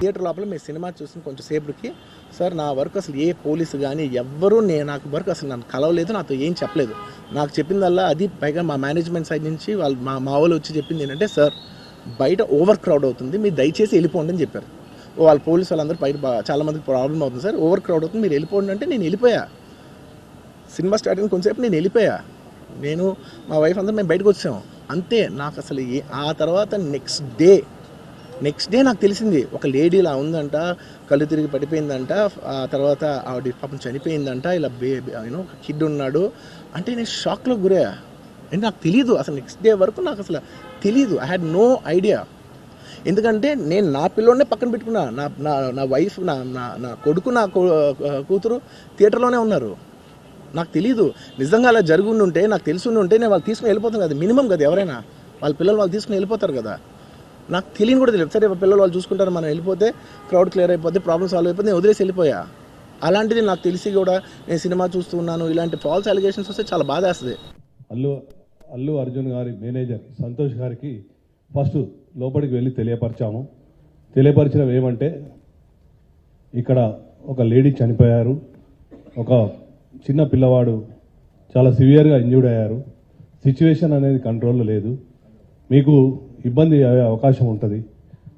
Theatre లోపల మీ cinema చూసిన కొంచెం సేపటికి సార్ నా వర్క్ అసలు ఏ పోలీసు కానీ ఎవ్వరూ నాకు వర్క్ అసలు నన్ను కలవలేదు, నాతో ఏం చెప్పలేదు. నాకు చెప్పిందల్లా అది పైగా మా మేనేజ్మెంట్ సైడ్ నుంచి వాళ్ళు మా వాళ్ళు వచ్చి చెప్పింది ఏంటంటే, సార్ బయట ఓవర్ క్రౌడ్ అవుతుంది, మీరు దయచేసి వెళ్ళిపోండి అని చెప్పారు. వాళ్ళ పోలీసు వాళ్ళందరూ బయట చాలామందికి ప్రాబ్లం అవుతుంది సార్, ఓవర్ క్రౌడ్ అవుతుంది, మీరు వెళ్ళిపోండి అంటే నేను వెళ్ళిపోయా. సినిమా స్టార్టింగ్ కొంచెంసేపు నేను వెళ్ళిపోయా. నేను మా వైఫ్ అందరూ మేము బయటకు వచ్చాము అంతే. నాకు అసలు ఆ తర్వాత నెక్స్ట్ డే నాకు తెలిసింది ఒక లేడీ ఇలా ఉందంట, కళ్ళు తిరిగి పడిపోయిందంట, ఆ తర్వాత ఆవిడ పాపం చనిపోయిందంట, ఇలా ఒక కిడ్ ఉన్నాడు అంటే నేను షాక్లో గురయ్యా. అంటే నాకు తెలియదు అసలు, నెక్స్ట్ డే వరకు నాకు అసలు తెలియదు. I had no idea. ఎందుకంటే నేను నా పిల్లోనే పక్కన పెట్టుకున్నా, నా వైఫ్ నా కొడుకు నా కూతురు థియేటర్లోనే ఉన్నారు. నాకు తెలీదు. నిజంగా అలా జరుగుండి ఉంటే, నాకు తెలిసి ఉంటే నేను వాళ్ళు తీసుకుని వెళ్ళిపోతాను కదా, మినిమం కదా, ఎవరైనా వాళ్ళ పిల్లలు వాళ్ళు తీసుకుని వెళ్ళిపోతారు కదా. నాకు తెలియని కూడా తెలియదు. సరే పిల్లలు వాళ్ళు చూసుకుంటారు, మనం వెళ్ళిపోతే క్రౌడ్ క్లియర్ అయిపోతే, ప్రాబ్లమ్ సాల్వ్ అయిపోతే నేను వదిలేసి వెళ్ళిపోయా. అలాంటిది నాకు తెలిసి కూడా నేను సినిమా చూస్తూ ఉన్నాను, ఇలాంటి ఫాల్స్ అలిగేషన్స్ వస్తే చాలా బాధ వేస్తుంది. అల్లు అర్జున్ గారి మేనేజర్ సంతోష్ గారికి ఫస్ట్ లోపలికి వెళ్ళి తెలియపరిచడం ఏమంటే, ఇక్కడ ఒక లేడీ చనిపోయారు, ఒక చిన్న పిల్లవాడు చాలా సివియర్గా ఇంజ్యూర్డ్ అయ్యారు, సిచ్యువేషన్ అనేది కంట్రోల్లో లేదు, మీకు ఇబ్బంది అయ్యే అవకాశం ఉంటుంది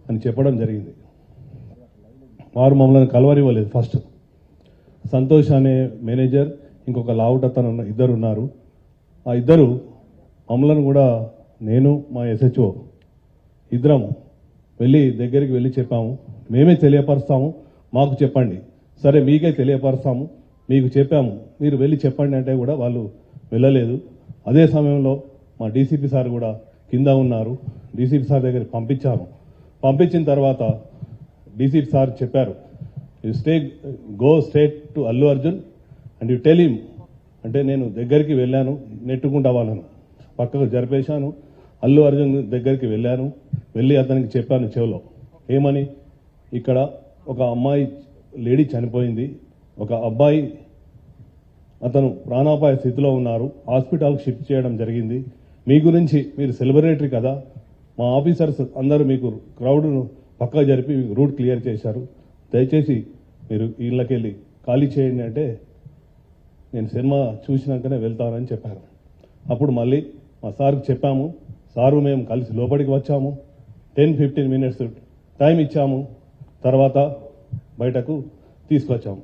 అని చెప్పడం జరిగింది. వారు మమ్మల్ని కలవనివ్వలేదు. ఫస్ట్ సంతోష్ అనే మేనేజర్, ఇంకొక లావుటతను ఇద్దరు ఉన్నారు. ఆ ఇద్దరు మమ్మల్ని కూడా, నేను మా SHO ఇద్దరం దగ్గరికి వెళ్ళి చెప్పాము, మేమే తెలియపరుస్తాము, మాకు చెప్పండి. సరే మీకే తెలియపరుస్తాము, మీకు చెప్పాము, మీరు వెళ్ళి చెప్పండి అంటే కూడా వాళ్ళు వెళ్ళలేదు. అదే సమయంలో మా DCP సార్ కూడా కింద ఉన్నారు. DCP సార్ దగ్గరికి పంపించిన తర్వాత DCP సార్ చెప్పారు, go straight to Allu Arjun and you tell him. అంటే నేను దగ్గరికి వెళ్ళాను, నెట్టుకుంటా వాళ్ళను పక్కకు జరిపేశాను. అల్లు అర్జున్ దగ్గరికి వెళ్ళి అతనికి చెప్పాను చెవిలో, ఏమని, ఇక్కడ ఒక అమ్మాయి లేడీ చనిపోయింది, ఒక అబ్బాయి అతను ప్రాణాపాయ స్థితిలో ఉన్నారు, హాస్పిటల్కి షిఫ్ట్ చేయడం జరిగింది. మీ గురించి, మీరు సెలబ్రిటీ కదా, మా ఆఫీసర్స్ అందరూ మీకు క్రౌడ్ను పక్కగా జరిపి మీకు రూట్ క్లియర్ చేశారు, దయచేసి మీరు ఇళ్ళకెళ్ళి ఖాళీ చేయండి అంటే, నేను సినిమా చూసినాకనే వెళ్తానని చెప్పారు. అప్పుడు మళ్ళీ మా సార్కి చెప్పాము, సారు మేము కలిసి లోపలికి వచ్చాము, 10-15 minutes టైం ఇచ్చాము, తర్వాత బయటకు తీసుకొచ్చాము.